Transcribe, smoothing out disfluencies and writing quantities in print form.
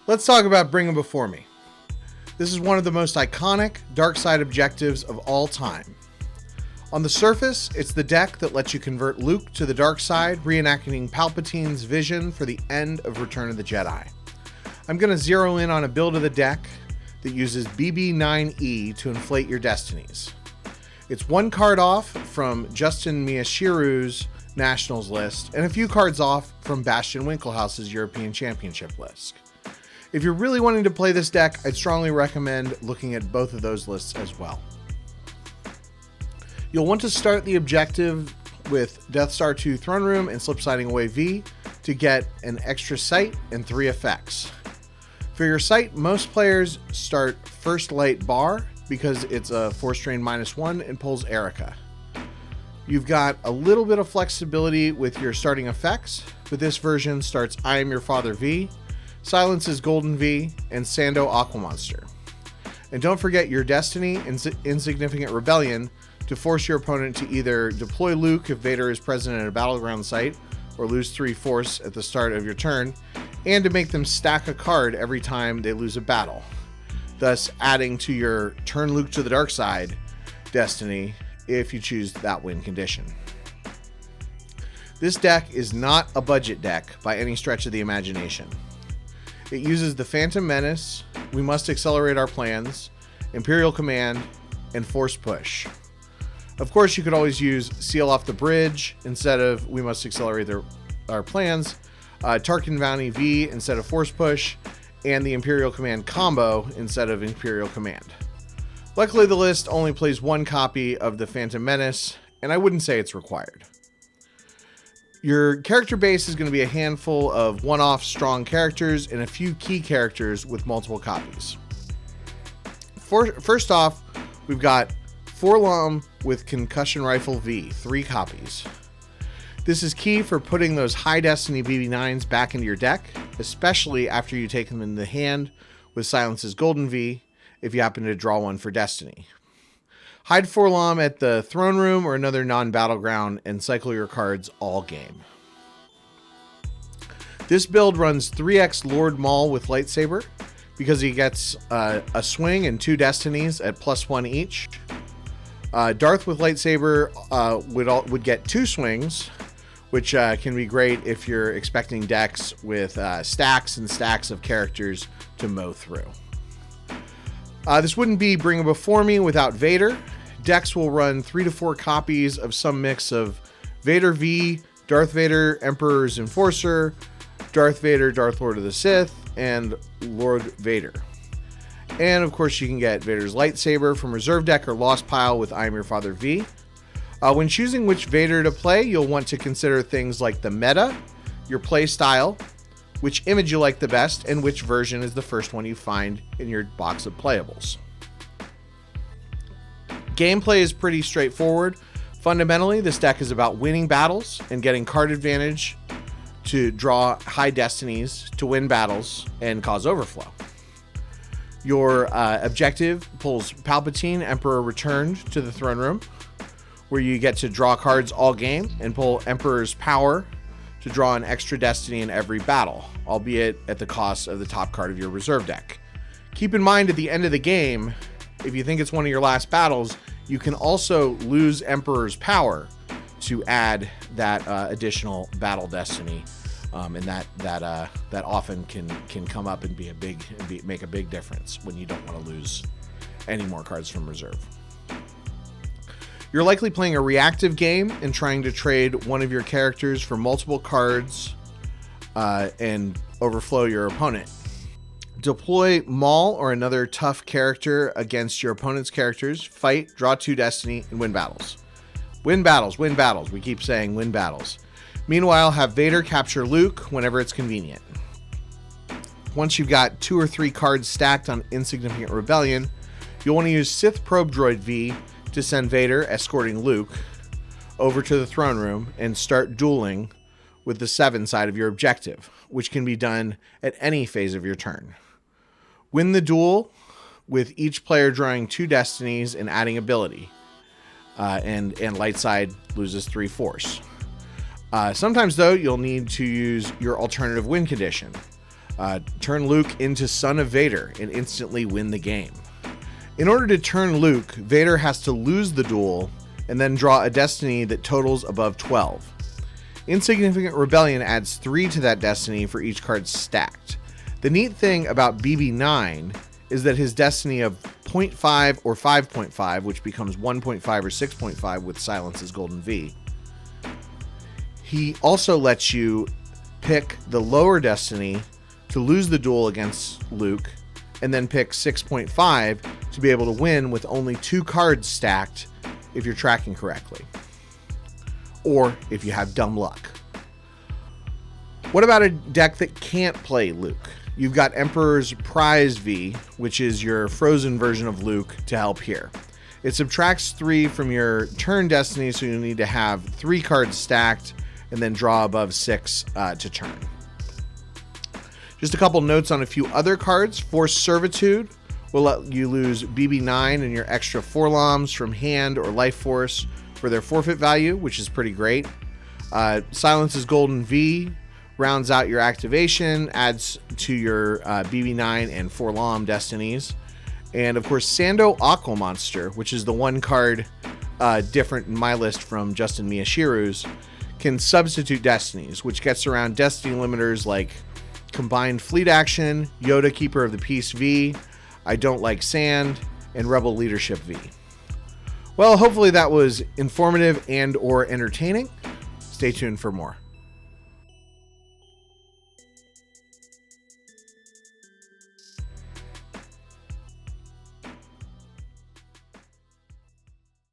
Let's talk about Bring 'Em Before Me. This is one of the most iconic dark side objectives of all time. On the surface, it's the deck that lets you convert Luke to the dark side, reenacting Palpatine's vision for the end of Return of the Jedi. I'm going to zero in on a build of the deck that uses BB9E to inflate your destinies. It's one card off from Justin Miyashiru's Nationals list, and a few cards off from Bastian Winkelhaus's European Championship list. If you're really wanting to play this deck, I'd strongly recommend looking at both of those lists as well. You'll want to start the objective with Death Star 2 Throne Room and Slipsiding Away V to get an extra sight and 3 effects. For your sight, most players start First Light Bar because it's a Force Drain -1 and pulls Erica. You've got a little bit of flexibility with your starting effects, but this version starts I Am Your Father V, Silence's Golden V, and Sando Aquamonster. And don't forget your Destiny and Insignificant Rebellion to force your opponent to either deploy Luke if Vader is present in a battleground site, or lose 3 force at the start of your turn, and to make them stack a card every time they lose a battle, thus adding to your Turn Luke to the Dark Side destiny if you choose that win condition. This deck is not a budget deck by any stretch of the imagination. It uses the Phantom Menace, We Must Accelerate Our Plans, Imperial Command, and Force Push. Of course, you could always use Seal Off the Bridge instead of We Must Accelerate Our Plans, Tarkin Bounty V instead of Force Push, and the Imperial Command combo instead of Imperial Command. Luckily, the list only plays one copy of the Phantom Menace, and I wouldn't say it's required. Your character base is going to be a handful of one-off strong characters and a few key characters with multiple copies. First off, we've got Forlom with Concussion Rifle V, 3 copies. This is key for putting those high destiny BB9s back into your deck, especially after you take them in the hand with Silence's Golden V if you happen to draw one for destiny. Hide Forlom at the Throne Room or another non-battleground and cycle your cards all game. This build runs 3x Lord Maul with Lightsaber because he gets a swing and 2 destinies at +1 each. Darth with Lightsaber would get 2 swings, which can be great if you're expecting decks with stacks and stacks of characters to mow through. This wouldn't be Bring 'Em Before Me without Vader. Decks will run 3 to 4 copies of some mix of Vader V, Darth Vader, Emperor's Enforcer, Darth Vader, Darth Lord of the Sith, and Lord Vader. And of course, you can get Vader's Lightsaber from Reserve Deck or Lost Pile with I Am Your Father V. When choosing which Vader to play, you'll want to consider things like the meta, your play style, which image you like the best, and which version is the first one you find in your box of playables. Gameplay is pretty straightforward. Fundamentally, this deck is about winning battles and getting card advantage to draw high destinies to win battles and cause overflow. Your objective pulls Palpatine, Emperor Returned to the Throne Room, where you get to draw cards all game and pull Emperor's Power to draw an extra destiny in every battle, albeit at the cost of the top card of your reserve deck. Keep in mind at the end of the game, if you think it's one of your last battles, you can also lose Emperor's Power to add that additional battle destiny, and that often can come up and make a big difference when you don't want to lose any more cards from reserve. You're likely playing a reactive game and trying to trade one of your characters for multiple cards and overflow your opponent. Deploy Maul or another tough character against your opponent's characters, fight, draw 2 destiny, and win battles. Win battles, win battles. We keep saying win battles. Meanwhile, have Vader capture Luke whenever it's convenient. Once you've got 2 or 3 cards stacked on Insignificant Rebellion, you'll want to use Sith Probe Droid V to send Vader, escorting Luke, over to the Throne Room and start dueling with the 7 side of your objective, which can be done at any phase of your turn. Win the duel with each player drawing 2 destinies and adding ability, and light side loses 3 force. Sometimes, though, you'll need to use your alternative win condition. Turn Luke into Son of Vader and instantly win the game. In order to turn Luke, Vader has to lose the duel and then draw a destiny that totals above 12. Insignificant Rebellion adds 3 to that destiny for each card stacked. The neat thing about BB9 is that his destiny of 0.5 or 5.5, which becomes 1.5 or 6.5 with Silence's Golden V, he also lets you pick the lower destiny to lose the duel against Luke, and then pick 6.5 to be able to win with only 2 cards stacked if you're tracking correctly, or if you have dumb luck. What about a deck that can't play Luke? You've got Emperor's Prize V, which is your frozen version of Luke, to help here. It subtracts 3 from your turn destiny, so you need to have 3 cards stacked and then draw above 6 to turn. Just a couple notes on a few other cards. Forced Servitude will let you lose BB9 and your extra 4 LOMs from hand or Life Force for their forfeit value, which is pretty great. Silence's Golden V rounds out your activation, adds to your BB9 and 4 LOM destinies. And of course, Sando Aqua Monster, which is the one card different in my list from Justin Miyashiru's, can substitute destinies, which gets around destiny limiters like Combined Fleet Action, Yoda Keeper of the Peace V, I Don't Like Sand, and Rebel Leadership V. Well, hopefully that was informative and or entertaining. Stay tuned for more.